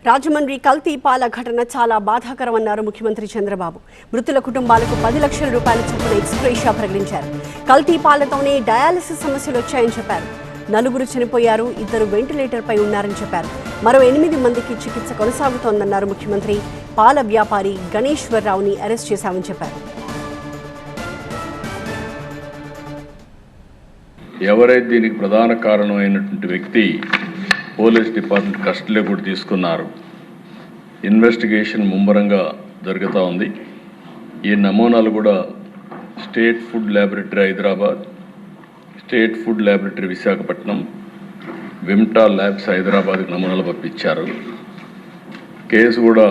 రాజమండ్రి కల్తీ పాల ఘటన చాలా బాధాకరమన్నారు ముఖ్యమంత్రి చంద్రబాబు. మృతుల కుటుంబాలకు 10 లక్షల రూపాయల చొప్పున ఎక్స్‌గ్రేషియా ప్రకటించారు. కల్తీ పాలతోనే డయాలసిస్ సమస్యలు వచ్చాయని చెప్పారు. 4 చనిపోయారు, 2 వెంటిలేటర్పై ఉన్నారని చెప్పారు. మరో 8 మందికి చికిత్స కొనసాగుతోందన్నారు ముఖ్యమంత్రి. పాల వ్యాపారి గణేశ్వరరావుని అరెస్ట్ చేశామని చెప్పారు. ఎవరైతే దీనికి ప్రధాన కారణమైనటువంటి వ్యక్తి పోలీస్ డిపార్ట్మెంట్ కస్టడీలో కూడా తీసుకున్నారు. ఇన్వెస్టిగేషన్ ముమ్మరంగా జరుగుతూ ఉంది. ఈ నమూనాలు కూడా state food laboratory Hyderabad, state food laboratory Visakhapatnam, Vimta labs హైదరాబాద్కి నమూనాలు పంపించారు. కేసు కూడా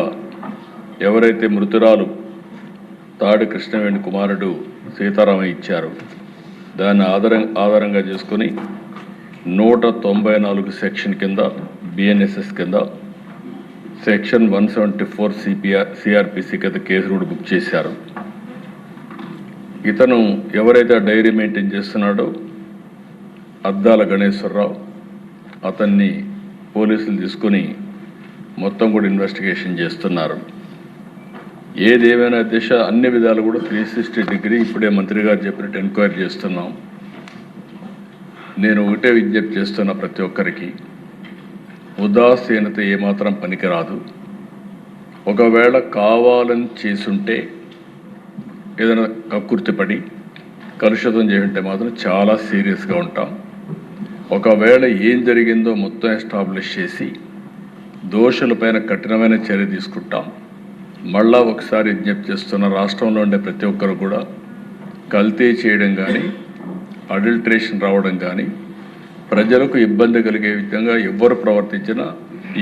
ఎవరైతే మృతురాలు తాడి కృష్ణవేణి కుమారుడు సీతారామయ్య ఇచ్చారు, దాన్ని ఆధారంగా చేసుకొని 194 సెక్షన్ కింద బిఎన్ఎస్ఎస్ కింద సెక్షన్ 174 సిఆర్పిసి కింద కేసు కూడా బుక్ చేశారు. ఇతను ఎవరైతే డైరీ మెయింటైన్ చేస్తున్నాడో అద్దాల గణేశ్వరరావు, అతన్ని పోలీసులు తీసుకొని మొత్తం కూడా ఇన్వెస్టిగేషన్ చేస్తున్నారు. ఏదేమైనా దిశ అన్ని విధాలు కూడా 360 డిగ్రీ ఇప్పుడే మంత్రి గారు చెప్పినట్టు ఎంక్వైరీ చేస్తున్నాం. నేను ఒకటే విజ్ఞప్తి చేస్తున్నా, ప్రతి ఒక్కరికి ఉదాసీనత ఏమాత్రం పనికిరాదు. ఒకవేళ కావాలని చేసుంటే ఏదైనా కక్కుర్తిపడి కలుషితం చేస్తుంటే మాత్రం చాలా సీరియస్గా ఉంటాం. ఒకవేళ ఏం జరిగిందో మొత్తం ఎస్టాబ్లిష్ చేసి దోషులపైన కఠినమైన చర్య తీసుకుంటాం. మళ్ళా ఒకసారి విజ్ఞప్తి చేస్తున్న, రాష్ట్రంలో ఉండే ప్రతి ఒక్కరు కూడా కల్తీ చేయడం కానీ అడల్ట్రేషన్ రావడం కానీ ప్రజలకు ఇబ్బంది కలిగే విధంగా ఎవ్వరు ప్రవర్తించినా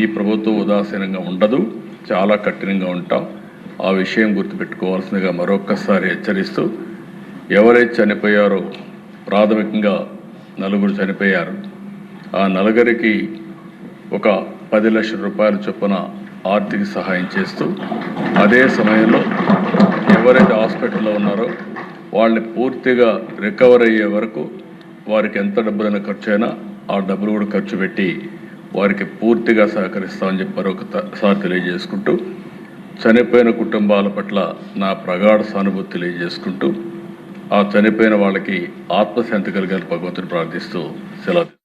ఈ ప్రభుత్వం ఉదాసీనంగా ఉండదు, చాలా కఠినంగా ఉంటాం. ఆ విషయం గుర్తుపెట్టుకోవాల్సిందిగా మరొక్కసారి హెచ్చరిస్తూ, ఎవరైతే చనిపోయారో ప్రాథమికంగా 4 చనిపోయారు. ఆ 4కి ఒక 10 లక్షల రూపాయల చొప్పున ఆర్థిక సహాయం చేస్తూ, అదే సమయంలో ఎవరైతే హాస్పిటల్లో ఉన్నారో వాళ్ళని పూర్తిగా రికవర్ అయ్యే వరకు వారికి ఎంత డబ్బులైనా ఖర్చు అయినా ఆ డబ్బులు కూడా ఖర్చు పెట్టి వారికి పూర్తిగా సహకరిస్తామని చెప్పి మరొకసారి తెలియజేసుకుంటూ, చనిపోయిన కుటుంబాల పట్ల నా ప్రగాఢ సానుభూతి తెలియజేసుకుంటూ, ఆ చనిపోయిన వాళ్ళకి ఆత్మశాంతి కలిగాలని భగవంతుని ప్రార్థిస్తూ సెలవు.